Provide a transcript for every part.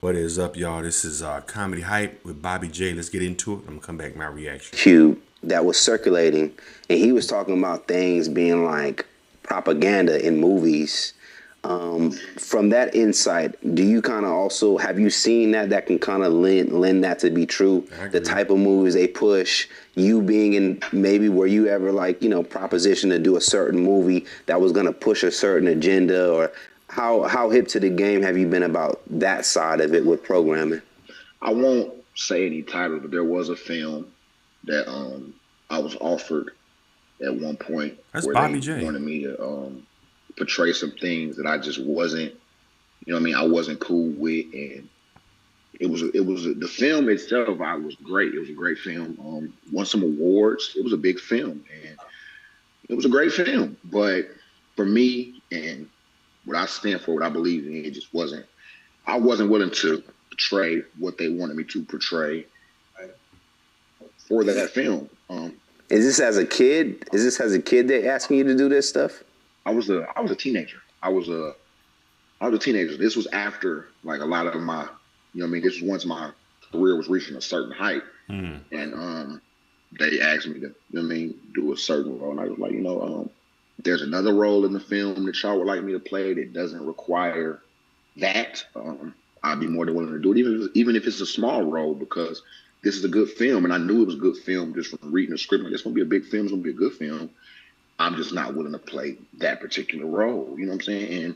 What is up, y'all? This is Comedy Hype with Bobby J. Let's get into it. I'm gonna come back with my reaction. Cube that was circulating, and he was talking about things being like propaganda in movies. From that insight, do you kind of also have you seen that can kind of lend that to be true? I The agree. type of movies they push, you being in maybe were you ever like proposition to do a certain movie that was gonna push a certain agenda, or how hip to the game have you been about that side of it with programming? I won't say any titles, but there was a film that I was offered at one point That's where Bobby they J. wanted me to portray some things that I just wasn't, I wasn't cool with, and the film itself. I was great. It was a great film. Won some awards. It was a big film, and it was a great film. But for me and what I stand for, what I believe in, it just wasn't. I wasn't willing to portray what they wanted me to portray for that film. Is this as a kid? Is this as a kid they asking you to do this stuff? I was a teenager. I was a teenager. This was after like a lot of my, this was once my career was reaching a certain height, and they asked me to, do a certain role, and I was like, there's another role in the film that y'all would like me to play that doesn't require that. I'd be more than willing to do it, even if it's a small role, because this is a good film, and I knew it was a good film just from reading the script. Like, it's gonna be a big film. It's gonna be a good film. I'm just not willing to play that particular role. You know what I'm saying? And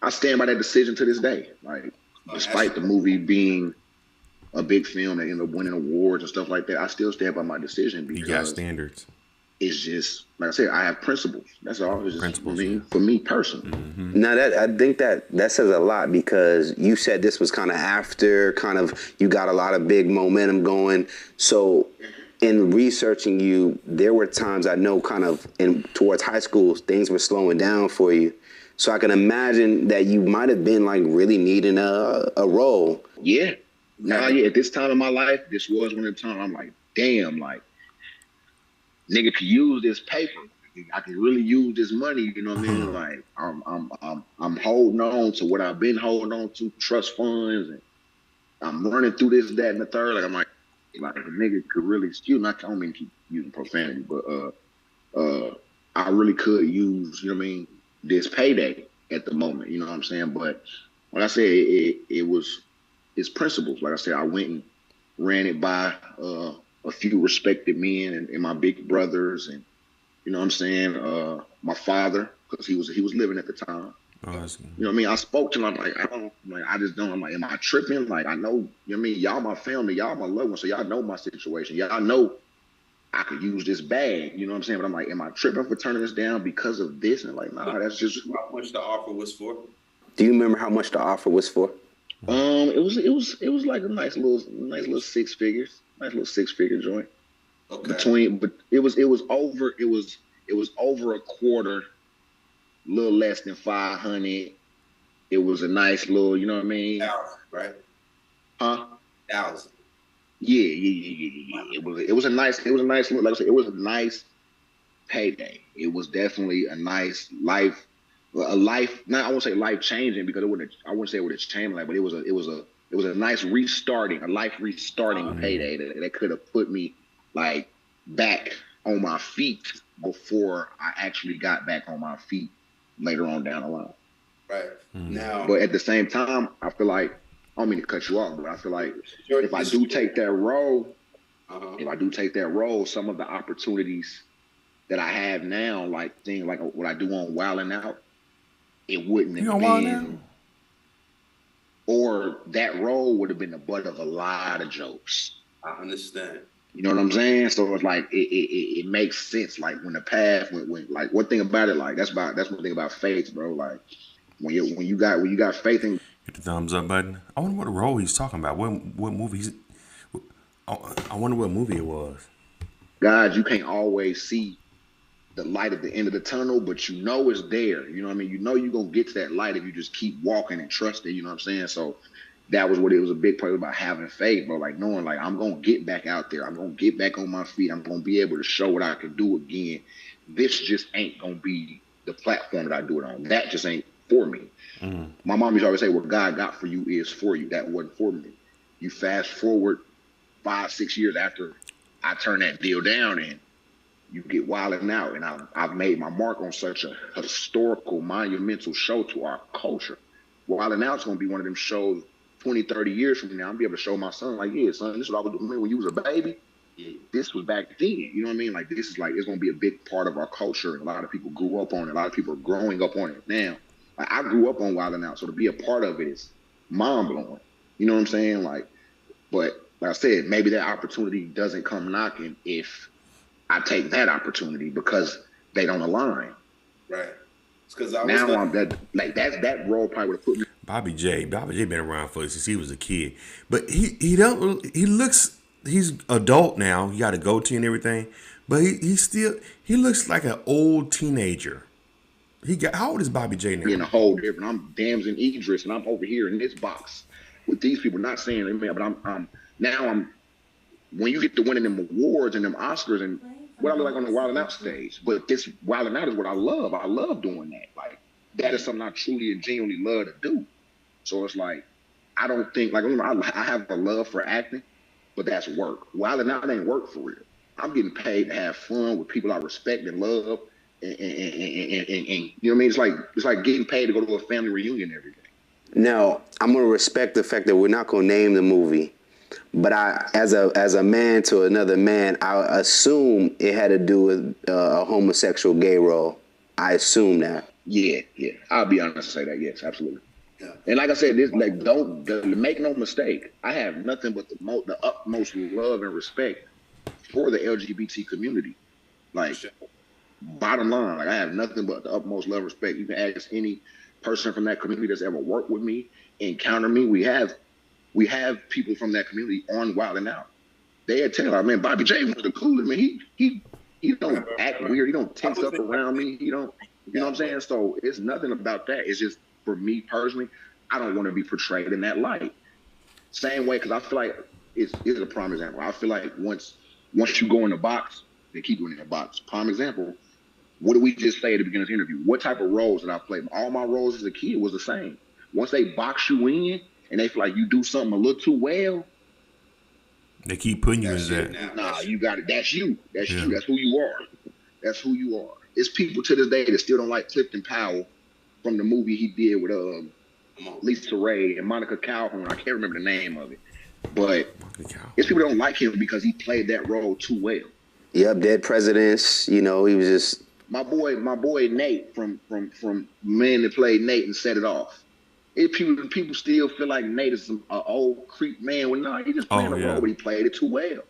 I stand by that decision to this day. Like, despite the movie being a big film that ended up winning awards and stuff like that, I still stand by my decision You got because standards. it's just, like I said, I have principles. That's all. It's just Principles, for me personally. Now that I think that says a lot, because you said this was kind of after you got a lot of big momentum going. So in researching you, there were times I know kind of in towards high school things were slowing down for you. So I can imagine that you might have been like really needing a role. Yeah. Yeah. At this time in my life, this was one of the times I'm like, damn, like, nigga can use this paper. I can really use this money. You know what I mean? Like, I'm holding on to what I've been holding on to, trust funds, and I'm running through this, that, and the third. Like, I'm like a nigga could really, excuse me, I don't mean to keep using profanity, but I really could use, this payday at the moment. You know what I'm saying? But like I said, it was his principles. Like I said, I went and ran it by a few respected men and my big brothers, and you know what I'm saying, my father, because he was living at the time. Oh, You know what I mean? I spoke to him. I'm like, I just don't. I'm like, am I tripping? Like, I know, you know what I mean? Y'all my family, y'all my loved ones, so y'all know my situation. Y'all know I could use this bag. You know what I'm saying? But I'm like, am I tripping for turning this down because of this? And like, nah, that's just. How much the offer was for? Do you remember how much the offer was for? It was like a nice little six figures, nice little 6 figure joint. Okay. But it was over a quarter, a little less than 500. It was a nice little, you know what I mean? 1,000, right? Huh? 1,000. Yeah. It was a nice little, like I said, it was a nice payday. It was definitely a nice life, a life. Not I won't say life changing, because I wouldn't say it would have changed life, but it was a nice restarting, a life restarting payday that could have put me like back on my feet before I actually got back on my feet later on down the line. Right. Now, But at the same time, I feel like, I don't mean to cut you off, but I feel like if I do take that role, some of the opportunities that I have now, like things like what I do on Wildin' Out, it wouldn't you have on wild now? been, or that role would have been the butt of a lot of jokes. I understand. You know what I'm saying? So it's like it makes sense. Like when the path, when like one thing about it, like that's one thing about faith, bro. Like when you got faith in Hit the thumbs up button. I wonder what role he's talking about. What movie? I wonder what movie it was. God, you can't always see the light at the end of the tunnel, but you know it's there. You know what I mean? You know you're gonna get to that light if you just keep walking and trust it. You know what I'm saying? So that was what it was, a big part about having faith, bro. Like knowing, like, I'm gonna get back out there. I'm gonna get back on my feet. I'm gonna be able to show what I can do again. This just ain't gonna be the platform that I do it on. That just ain't for me. My mom used to always say, "What God got for you is for you. That wasn't for me." You fast forward 5, 6 years after I turned that deal down, and you get wilding out, and I've made my mark on such a historical, monumental show to our culture. Wilding Out's going to be one of them shows 20, 30 years from now. I'll be able to show my son, like, yeah, son, this is what I was doing when you was a baby. Yeah, this was back then. You know what I mean? Like, this is like, it's going to be a big part of our culture, and a lot of people grew up on it. A lot of people are growing up on it now. Like, I grew up on Wilding Out, so to be a part of it is mind-blowing. You know what I'm saying? Like, but like I said, maybe that opportunity doesn't come knocking if I take that opportunity because they don't align. Right. Because now I'm that role probably would have put me. Bobby J been around since he was a kid, but he looks, he's adult now. He got a goatee and everything, but he looks like an old teenager. How old is Bobby J now? Being a whole different. I'm Damson Idris, and I'm over here in this box with these people. Not saying anything, but I'm when you get to winning them awards and them Oscars and what I look like on the Wildin' Out stage. But this Wildin' Out is what I love. I love doing that. Like, that is something I truly and genuinely love to do. So it's like, I don't think, like, I have a love for acting, but that's work. Wildin' Out ain't work for real. I'm getting paid to have fun with people I respect and love. And you know what I mean? It's like getting paid to go to a family reunion every day. Now, I'm going to respect the fact that we're not going to name the movie. But as a man to another man, I assume it had to do with a homosexual gay role. I assume that. Yeah. I'll be honest and say that. Yes, absolutely. Yeah. And like I said, this don't make no mistake. I have nothing but the utmost love and respect for the LGBT community. Like, bottom line, like, I have nothing but the utmost love and respect. You can ask any person from that community that's ever worked with me, encounter me. We have people from that community on Wildin' Out. They had tell, man, Bobby J was the coolest, man. He don't act weird. He don't tense up around me. He don't, you know what I'm saying? So it's nothing about that. It's just, for me personally, I don't want to be portrayed in that light. Same way, because I feel like it's a prime example. I feel like once you go in the box, they keep doing it in the box. Prime example, what did we just say at the beginning of the interview? What type of roles did I play? All my roles as a kid was the same. Once they box you in, and they feel like you do something a little too well, they keep putting you in that. Nah, you got it. That's you. That's you. That's who you are. That's who you are. It's people to this day that still don't like Clifton Powell from the movie he did with Lisa Ray and Monica Calhoun. I can't remember the name of it. But it's people that don't like him because he played that role too well. Yep, Dead Presidents, he was just my boy Nate from Men That Played Nate and Set It Off. People still feel like Nate is an old creep man. Well, no, he just playing a role, but he played it too well.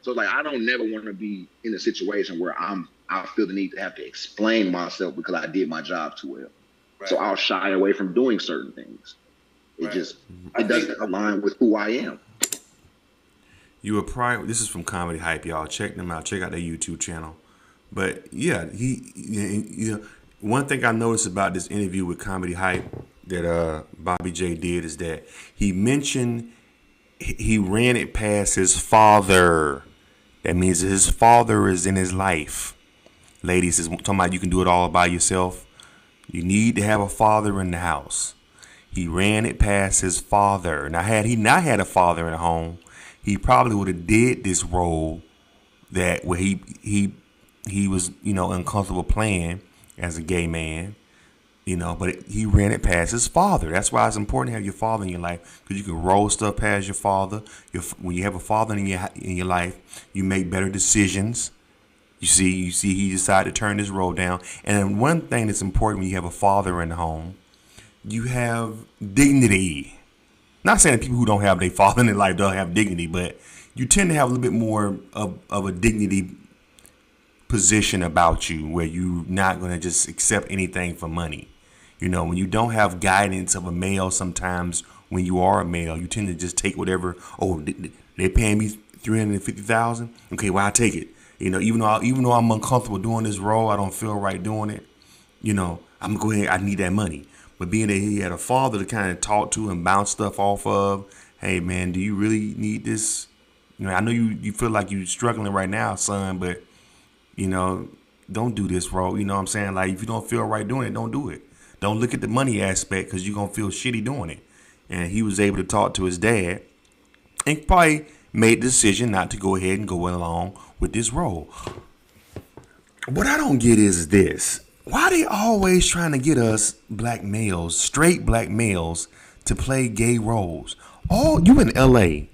So like, I don't never want to be in a situation where I feel the need to have to explain myself because I did my job too well. Right. So I'll shy away from doing certain things. It doesn't align with who I am. This is from Comedy Hype, y'all. Check them out. Check out their YouTube channel. But yeah, one thing I noticed about this interview with Comedy Hype that Bobby J did is that he mentioned he ran it past his father. That means his father is in his life. Ladies, is talking about you can do it all by yourself. You need to have a father in the house. He ran it past his father. Now, had he not had a father in the home, he probably would have did this role that where he was, uncomfortable playing as a gay man, but he ran it past his father. That's why it's important to have your father in your life, because you can roll stuff past your father. When you have a father in your life, you make better decisions. You see, he decided to turn this role down. And one thing that's important when you have a father in the home, you have dignity. Not saying that people who don't have their father in their life don't have dignity, but you tend to have a little bit more of a dignity position about you, where you're not going to just accept anything for money. When you don't have guidance of a male, sometimes when you are a male, you tend to just take whatever. Oh, they're paying me $350,000. Okay, well, I take it. Even though I'm uncomfortable doing this role, I don't feel right doing it. I'm going to go ahead. I need that money. But being that he had a father to kind of talk to and bounce stuff off of, hey man, do you really need this? I know you feel like you're struggling right now, son, but don't do this, bro. You know what I'm saying? Like, if you don't feel right doing it, don't do it. Don't look at the money aspect because you're gonna feel shitty doing it. And he was able to talk to his dad and probably made the decision not to go ahead and go along with this role. What I don't get is this. Why they always trying to get us black males, straight black males, to play gay roles? All you in LA,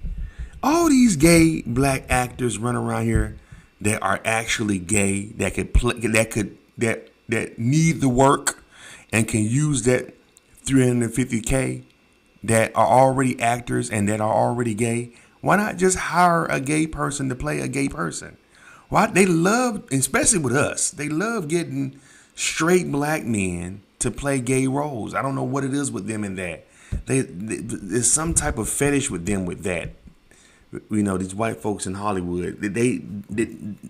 all these gay black actors run around here that are actually gay, that could play, that need the work and can use that 350K, that are already actors and that are already gay. Why not just hire a gay person to play a gay person? Why they love, especially with us, they love getting straight black men to play gay roles. I don't know what it is with them in that. There's some type of fetish with them with that. You know, these white folks in Hollywood, they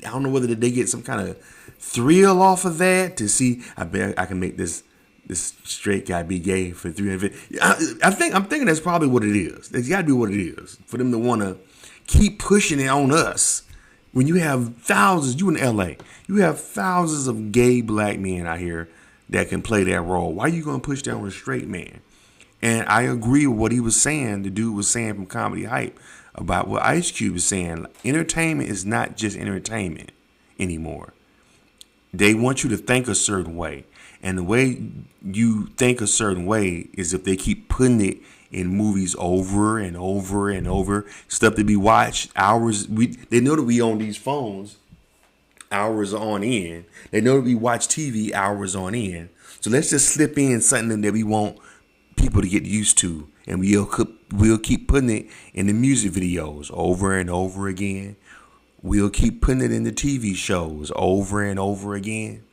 I don't know whether they get some kind of thrill off of that to see, I bet I can make this straight guy be gay for 350. I'm thinking that's probably what it is. It's got to be what it is for them to want to keep pushing it on us. When you have thousands, you in LA, you have thousands of gay black men out here that can play that role. Why are you going to push that on a straight man? And I agree with what he was saying, the dude was saying from Comedy Hype, about what Ice Cube is saying. Entertainment is not just entertainment anymore. They want you to think a certain way. And the way you think a certain way is if they keep putting it in movies over and over and over, stuff to be watched hours. They know that we on these phones hours on end. They know that we watch TV hours on end. So let's just slip in something that we want people to get used to, and we'll keep putting it in the music videos over and over again. We'll keep putting it in the TV shows over and over again.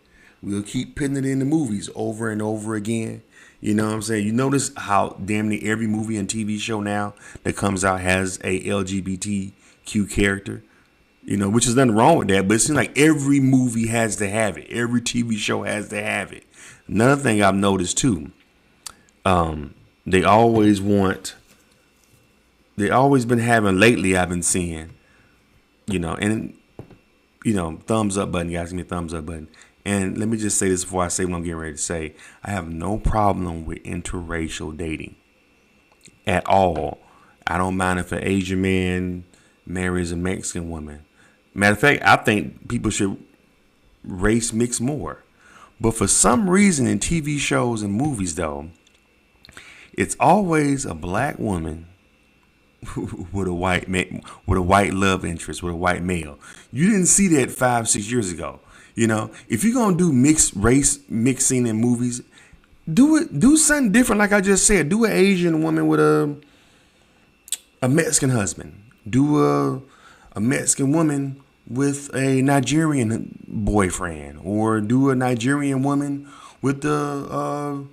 We'll keep putting it in the movies over and over again. You know what I'm saying? You notice how damn near every movie and TV show now that comes out has a LGBTQ character. You know, which is nothing wrong with that, but it seems like every movie has to have it. Every TV show has to have it. Another thing I've noticed too, they always been having lately, I've been seeing, you know, and, you know, thumbs up button, guys, give me a thumbs up button. And let me just say this before I say what I'm getting ready to say. I have no problem with interracial dating at all. I don't mind if an Asian man marries a Mexican woman. Matter of fact, I think people should race mix more. But for some reason in TV shows and movies, though, it's always a black woman with a white man, with a white love interest, with a white male. You didn't see that 5-6 years ago. You know, if you're gonna do mixed race mixing in movies, do something different. Like I just said, do an Asian woman with a Mexican husband. Do a Mexican woman with a Nigerian boyfriend, or do a Nigerian woman with a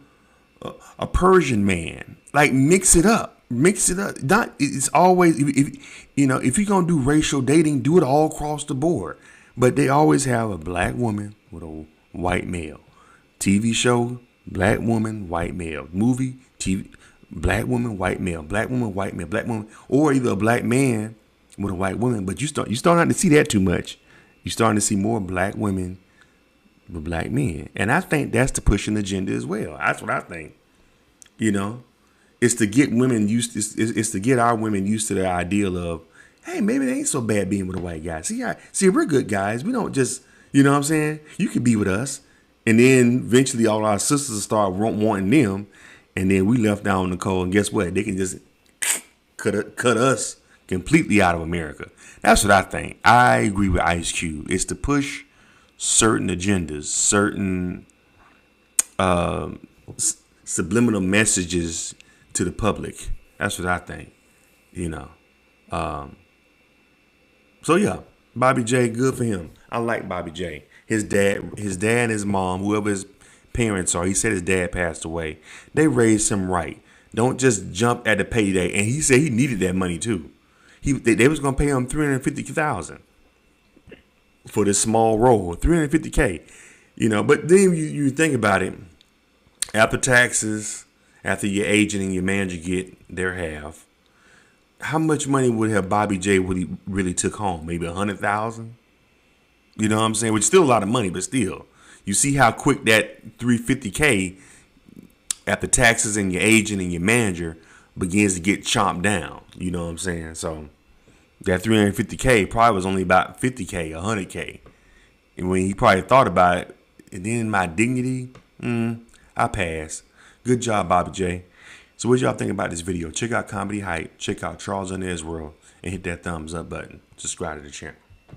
Persian man. Like mix it up. It's always, if you're gonna do racial dating, do it all across the board. But they always have a black woman with a white male. TV show, black woman, white male. Movie, TV, black woman, white male. Black woman, white male. Black woman, or either a black man with a white woman. But you start not to see that too much. You're starting to see more black women with black men. And I think that's to push an agenda as well. That's what I think. You know, it's to get women used. It's to get our women used to the ideal of, hey, maybe it ain't so bad being with a white guy. See, we're good guys. We don't just, you know what I'm saying? You can be with us. And then eventually all our sisters start wanting them. And then we left down in the cold. And guess what? They can just cut us completely out of America. That's what I think. I agree with Ice Cube. It's to push certain agendas, certain subliminal messages to the public. That's what I think, you know. So yeah, Bobb'e J, good for him. I like Bobb'e J. His dad and his mom, whoever his parents are, he said his dad passed away. They raised him right. Don't just jump at the payday. And he said he needed that money too. They was gonna pay him $350,000 for this small role, $350K. You know, but then you think about it. After taxes, after your agent and your manager get their half, how much money would have Bobb'e J really took home? Maybe $100,000. You know what I'm saying? Which is still a lot of money, but still, you see how quick that $350K after taxes and your agent and your manager begins to get chomped down. You know what I'm saying? So that 350K probably was only about 50K, 100K. And when he probably thought about it, and then my dignity, I pass. Good job, Bobb'e J. So what y'all think about this video? Check out Comedy Hype. Check out Charles on His World. And hit that thumbs up button. Subscribe to the channel.